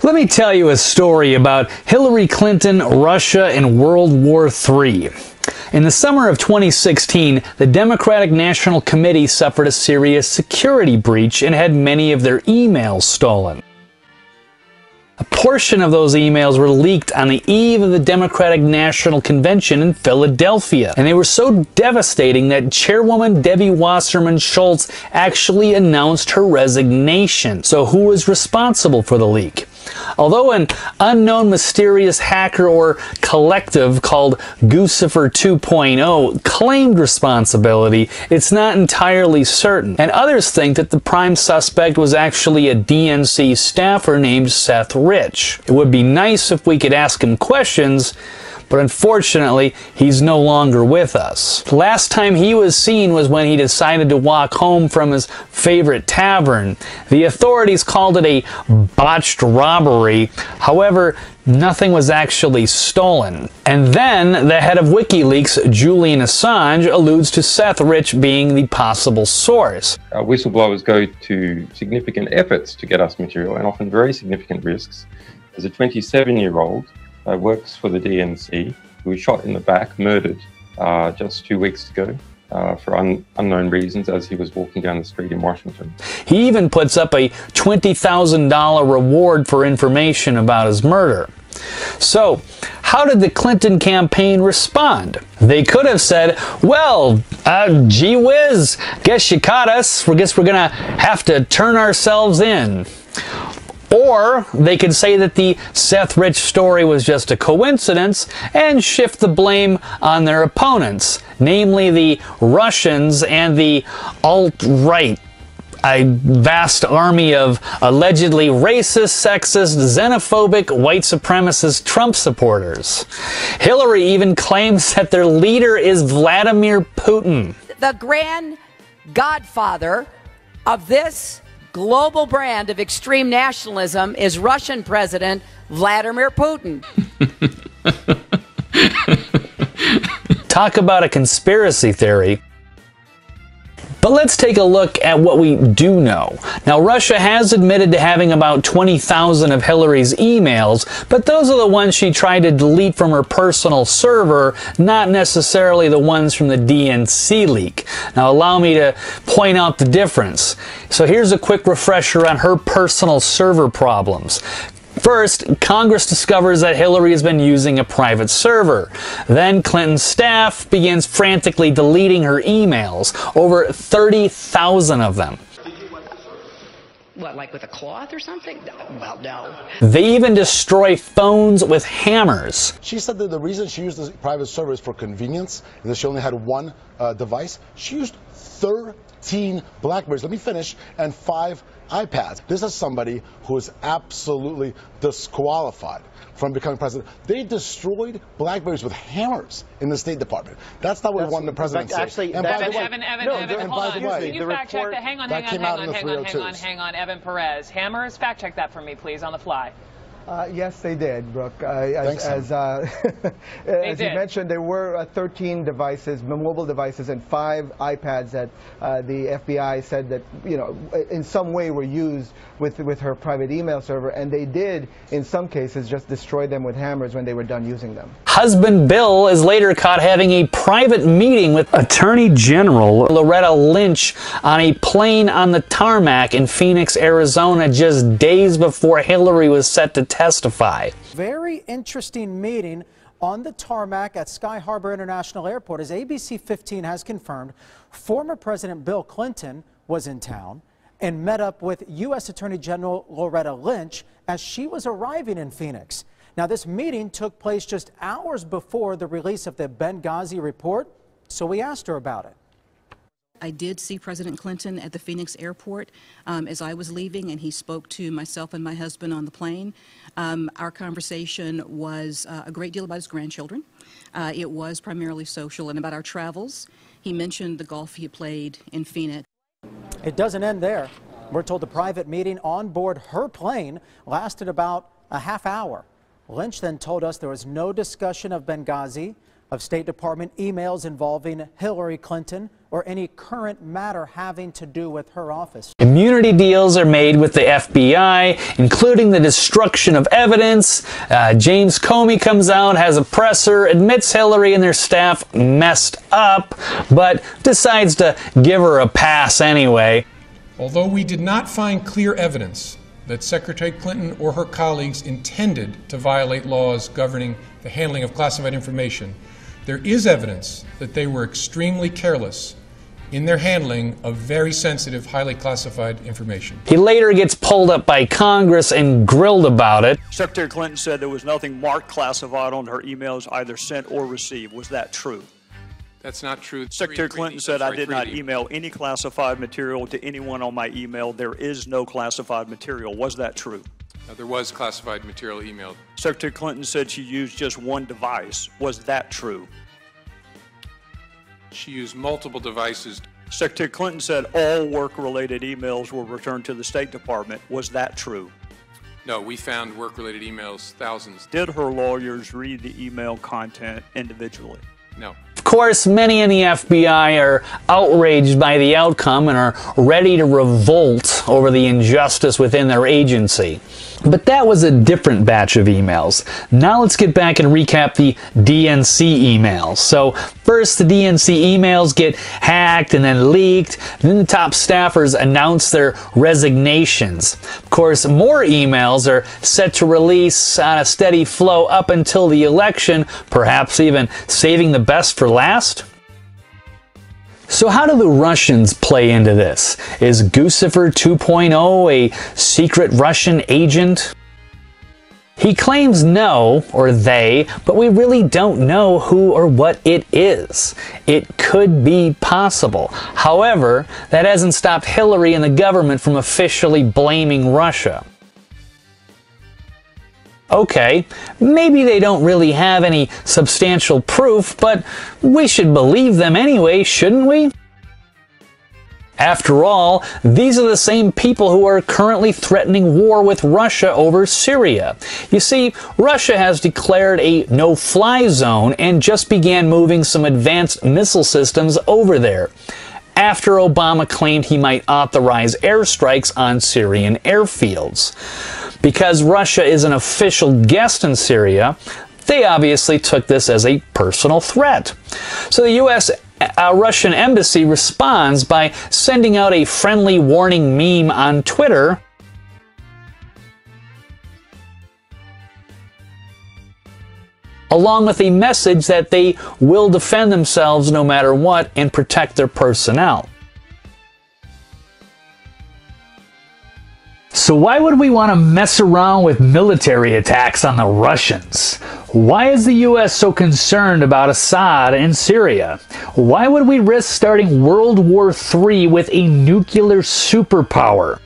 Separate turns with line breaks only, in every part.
Let me tell you a story about Hillary Clinton, Russia, and World War III. In the summer of 2016, the Democratic National Committee suffered a serious security breach and had many of their emails stolen. A portion of those emails were leaked on the eve of the Democratic National Convention in Philadelphia, and they were so devastating that Chairwoman Debbie Wasserman Schultz actually announced her resignation. So who was responsible for the leak? Although an unknown mysterious hacker or collective called Guccifer 2.0 claimed responsibility, it's not entirely certain. And others think that the prime suspect was actually a DNC staffer named Seth Rich. It would be nice if we could ask him questions, but unfortunately, he's no longer with us. Last time he was seen was when he decided to walk home from his favorite tavern. The authorities called it a botched robbery. However, nothing was actually stolen. And then the head of WikiLeaks, Julian Assange, alludes to Seth Rich being the possible source.
Whistleblowers go to significant efforts to get us material and often very significant risks. There's a 27-year-old works for the DNC, who was shot in the back, murdered just 2 weeks ago for unknown reasons as he was walking down the street in Washington.
He even puts up a $20,000 reward for information about his murder. So, how did the Clinton campaign respond? They could have said, well, gee whiz, guess you caught us. Guess we're gonna have to turn ourselves in. Or they could say that the Seth Rich story was just a coincidence and shift the blame on their opponents, namely the Russians and the alt-right, a vast army of allegedly racist, sexist, xenophobic, white supremacist Trump supporters. Hillary even claims that their leader is Vladimir Putin.
The grand godfather of this global brand of extreme nationalism is Russian President Vladimir Putin.
Talk about a conspiracy theory. But let's take a look at what we do know. Now, Russia has admitted to having about 20,000 of Hillary's emails, but those are the ones she tried to delete from her personal server, not necessarily the ones from the DNC leak. Now, allow me to point out the difference. So here's a quick refresher on her personal server problems. First, Congress discovers that Hillary has been using a private server. Then Clinton's staff begins frantically deleting her emails, over 30,000 of them.
What, like with a cloth or something? Well, no.
They even destroy phones with hammers.
She said that the reason she used the private server is for convenience, and that she only had one device. She used 13 BlackBerries, let me finish, and 5 iPads. This is somebody who is absolutely disqualified from becoming president. They destroyed BlackBerries with hammers in the State Department. That's not what we want the presidency.
Actually,
Evan, hold on. Can you fact check that? Hang on, Evan Perez. Hammers, fact check that for me, please, on the fly.
Yes, they did, Brooke. As you mentioned, there were 13 devices, mobile devices, and 5 iPads that the FBI said that, you know, in some way were used with her private email server, and they did, in some cases, just destroy them with hammers when they were done using them.
Husband Bill is later caught having a private meeting with Attorney General Loretta Lynch on a plane on the tarmac in Phoenix, Arizona, just days before Hillary was set to testify.
Very interesting meeting on the tarmac at Sky Harbor International Airport. As ABC 15 has confirmed, former President Bill Clinton was in town and met up with U.S. Attorney General Loretta Lynch as she was arriving in Phoenix. Now, this meeting took place just hours before the release of the Benghazi report, so we asked her about it.
I did see President Clinton at the Phoenix airport as I was leaving, and he spoke to myself and my husband on the plane. Our conversation was a great deal about his grandchildren. It was primarily social and about our travels. He mentioned the golf he played in Phoenix.
It doesn't end there. We're told the private meeting on board her plane lasted about a half hour. Lynch then told us there was no discussion of Benghazi, of State Department emails involving Hillary Clinton or any current matter having to do with her office.
Immunity deals are made with the FBI, including the destruction of evidence. James Comey comes out, has a presser, admits Hillary and their staff messed up, but decides to give her a pass anyway.
Although we did not find clear evidence that Secretary Clinton or her colleagues intended to violate laws governing the handling of classified information, there is evidence that they were extremely careless in their handling of very sensitive, highly classified information.
He later gets pulled up by Congress and grilled about it.
Secretary Clinton said there was nothing marked classified on her emails either sent or received. Was that true?
That's not true.
Secretary Clinton said, I did not email any classified material to anyone on my email. There is no classified material. Was that true?
There was classified material emailed.
Secretary Clinton said she used just one device. Was that true?
She used multiple devices.
Secretary Clinton said all work-related emails were returned to the State Department. Was that true?
No, we found work-related emails, thousands.
Did her lawyers read the email content individually?
No.
Of course, many in the FBI are outraged by the outcome and are ready to revolt over the injustice within their agency. But that was a different batch of emails. Now let's get back and recap the DNC emails. So first, the DNC emails get hacked and then leaked. Then the top staffers announce their resignations. Of course, more emails are set to release on a steady flow up until the election, perhaps even saving the best for last. So how do the Russians play into this? Is Guccifer 2.0 a secret Russian agent? He claims no, or they, but we really don't know who or what it is. It could be possible. However, that hasn't stopped Hillary and the government from officially blaming Russia. Okay, maybe they don't really have any substantial proof, but we should believe them anyway, shouldn't we? After all, these are the same people who are currently threatening war with Russia over Syria. You see, Russia has declared a no-fly zone and just began moving some advanced missile systems over there, after Obama claimed he might authorize airstrikes on Syrian airfields. Because Russia is an official guest in Syria, they obviously took this as a personal threat. So the U.S. Russian embassy responds by sending out a friendly warning meme on Twitter along with a message that they will defend themselves no matter what and protect their personnel. So why would we want to mess around with military attacks on the Russians? Why is the U.S. so concerned about Assad in Syria? Why would we risk starting World War III with a nuclear superpower?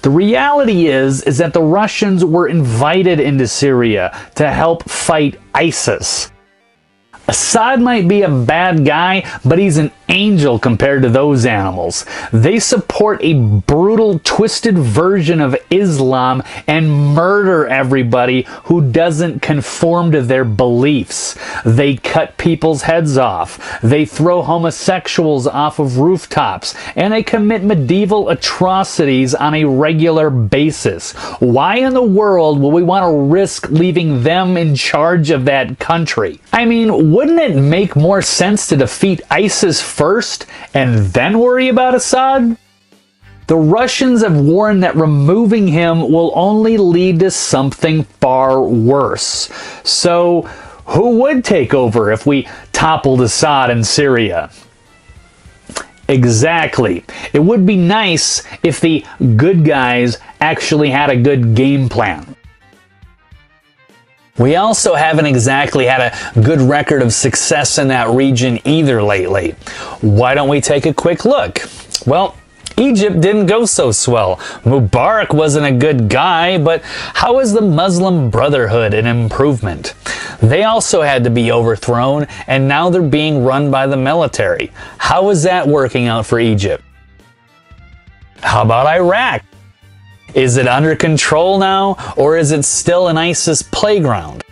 The reality is that the Russians were invited into Syria to help fight ISIS. Assad might be a bad guy, but he's an angel compared to those animals. They support a brutal, twisted version of Islam and murder everybody who doesn't conform to their beliefs. They cut people's heads off. They throw homosexuals off of rooftops. And they commit medieval atrocities on a regular basis. Why in the world would we want to risk leaving them in charge of that country? I mean, wouldn't it make more sense to defeat ISIS first and then worry about Assad? The Russians have warned that removing him will only lead to something far worse. So, who would take over if we toppled Assad in Syria? Exactly. It would be nice if the good guys actually had a good game plan. We also haven't exactly had a good record of success in that region either lately. Why don't we take a quick look? Well, Egypt didn't go so swell. Mubarak wasn't a good guy, but how is the Muslim Brotherhood an improvement? They also had to be overthrown, and now they're being run by the military. How is that working out for Egypt? How about Iraq? Is it under control now, or is it still an ISIS playground?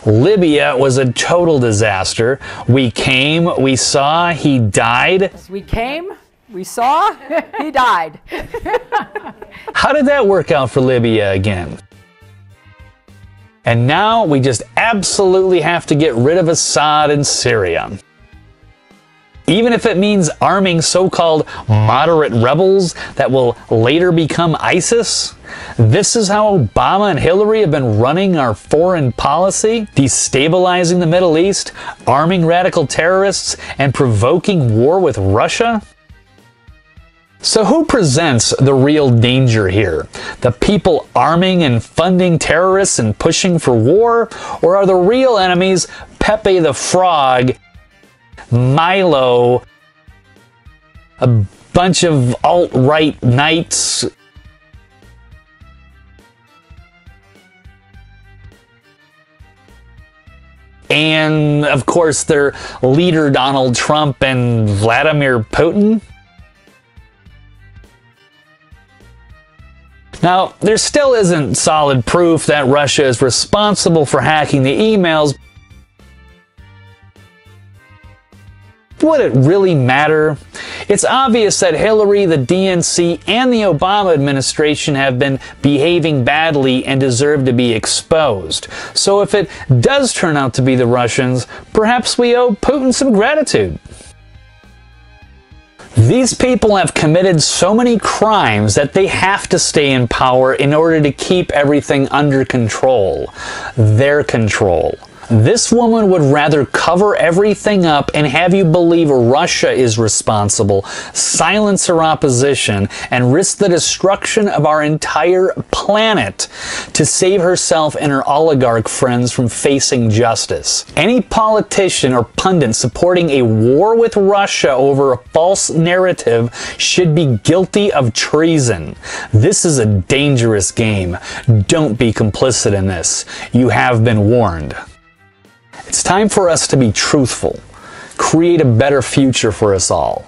Libya was a total disaster. We came, we saw, he died.
We came, we saw, he died.
How did that work out for Libya again? And now we just absolutely have to get rid of Assad in Syria. Even if it means arming so-called moderate rebels that will later become ISIS? This is how Obama and Hillary have been running our foreign policy, destabilizing the Middle East, arming radical terrorists, and provoking war with Russia? So who presents the real danger here? The people arming and funding terrorists and pushing for war? Or are the real enemies Pepe the Frog, Milo, a bunch of alt-right knights, and of course their leader Donald Trump and Vladimir Putin? Now, there still isn't solid proof that Russia is responsible for hacking the emails. Would it really matter? It's obvious that Hillary, the DNC, and the Obama administration have been behaving badly and deserve to be exposed. So if it does turn out to be the Russians, perhaps we owe Putin some gratitude. These people have committed so many crimes that they have to stay in power in order to keep everything under control. Their control. This woman would rather cover everything up and have you believe Russia is responsible, silence her opposition, and risk the destruction of our entire planet to save herself and her oligarch friends from facing justice. Any politician or pundit supporting a war with Russia over a false narrative should be guilty of treason. This is a dangerous game. Don't be complicit in this. You have been warned. It's time for us to be truthful, create a better future for us all.